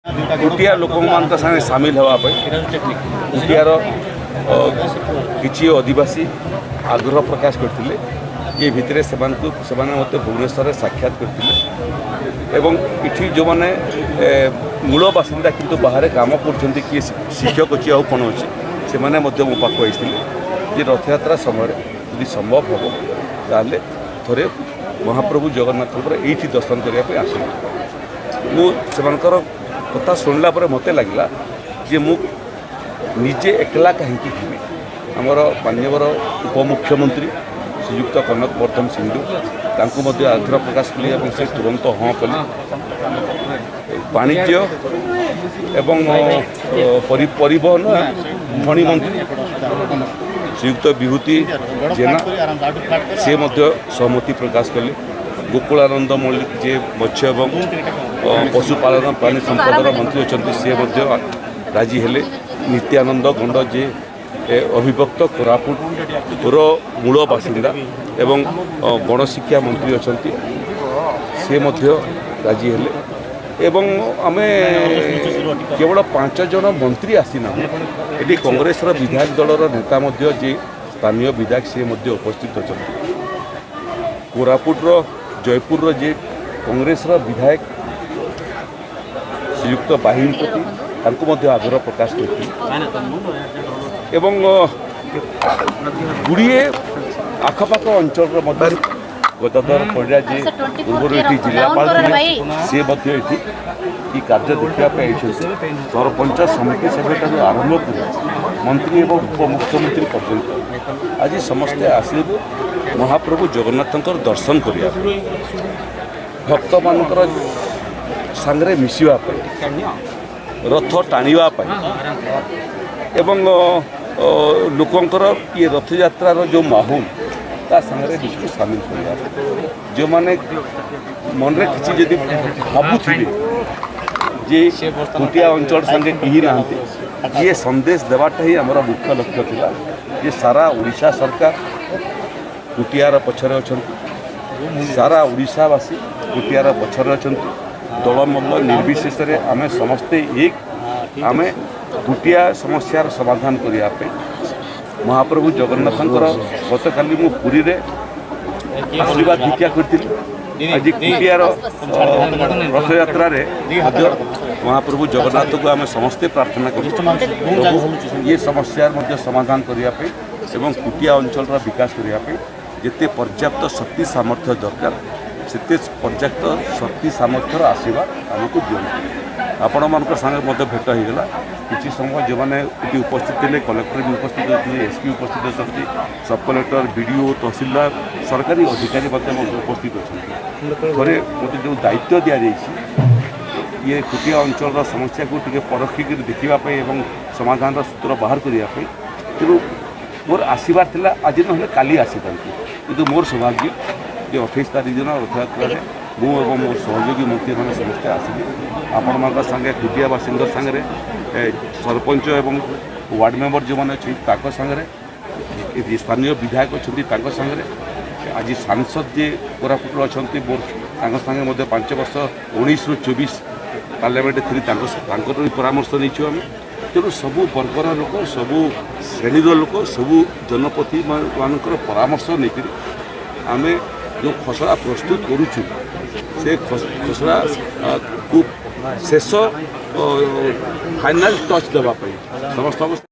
कुटिया लोक सागे सामिल होगापी कुटियार किसी आदिवासी आग्रह प्रकाश करते ये भितर से मत भुवनेश्वर साक्षात करते इठी जो मैंने मूल बासिंदा किंतु बाहर काम कर किए शिक्षक अच्छी आउ कौन अच्छे से मैंने मो पाक आते ये रथयात्रा समय यदि संभव हम ताले थे महाप्रभु जगन्नाथ ये दर्शन करने आस मुझे कथा शुणला मत लगला जे मु निजे एकला कहीं जीवी आमर माननीय उपमुख्यमंत्री श्रीयुक्त कनक वर्धन सिंधु आग्रह प्रकाश कले से तुरंत हाँ कले वाणिज्य एवं परिवहन खनि मंत्री श्रीयुक्त विभूति जेना से सहमति प्रकाश कले गोकुलानंद मल्लिक जे मत्स्य एवं पशुपालन प्राणी संपदर मंत्री अच्छा सी राजी हेले नित्यानंद गंड जे अभिभक्त कोरापुटर मूल बासिंदा एवं गणशिक्षा मंत्री अच्छा सी राजी हेले एवं आमे केवल 5 जन मंत्री आसीना ये कांग्रेस विधायक दलर नेता जे स्थानीय विधायक सी उपस्थित अच्छा कोरापुटर जयपुर जे कांग्रेस विधायक श्रीयुक्त बाहिनीपति आग्रह प्रकाश करती गुड़िए आखपाख अंचल गदाधर परिड़ा जे पूर्व ये जिलापाल सी कार्य देखापी सरपंच समिति सभ्य आरंभ कर मंत्री एवं उपमुख्यमंत्री पर्यंत आज समस्ते आसलु महाप्रभु जगन्नाथ दर्शन करने भक्त मानकर सांगरे मिसवाई रथ टाणवाई एवं लोकंर ये रथ यात्रार जो माहौल ता सांगरे निश्चय सामिल कर जो माने मन रे किसी जदि भावुथे जे कुटिया अंचल संगे कहीं ना ये संदेश देवाटा ही आमर मुख्य लक्ष्य थिला जे सारा ओडिशा सरकार कुटियार पछरे अच्छा सारा ओडिशावासी कुटियार पछरे अच्छा दलमल्ल निर्विशेष आमे समस्ते एक आमे कुटिया समस्यार समाधान करने महाप्रभु जगन्नाथ गत काली मु पुरी रे आशीर्वाद भिक्षा करी आज कुटियार रथ यात्रा महाप्रभु जगन्नाथ को आमे समस्ते प्रार्थना कर ये समस्या समाधान करने एवं कुटिया अंचल विकास करने जिते पर्याप्त शक्ति सामर्थ्य दरकार से पर्याप्त शक्ति सामर्थ्यर आशीर्वाद आमको दिखाई आपण मान सागे भेट होगा किसी समय जो मैंने उपस्थित थे कलेक्टर भी उपस्थित होती एसपी उपस्थित अच्छा सब कलेक्टर बीडीओ तहसीलदार सरकारी अधिकारी उपस्थित अच्छा थे मत जो दायित्व दि जाइए ये कुटिया अंचल समस्या को टे परखिक देखापी और समाधान सूत्र बाहर करने तेणु मोर आसबार था आज ना काली आसता कि मोर सौभाग्य कि 28 तारीख दिन रथयात्रा मुझे मोर सहयोगी मंत्री मैंने समस्ते आसिले आपण मान सागे कुटियावासी सागे सरपंच एवं वार्ड मेंबर जो मैंने अच्छे सागे स्थानीय विधायक अच्छा सागे आज सांसद जे कोरापुट अच्छा मोर सागे 5 वर्ष 19 ରୁ 24 पार्लियामेंट थी परामर्श नहीं आम तेणु सबू वर्गर लोक सबू श्रेणीर लोक सबू जनप्रति मानकर परामर्श नहीं आम जो खसड़ा प्रस्तुत करुचु से खसड़ा को शेष फाइनाल टच देवाई समस्त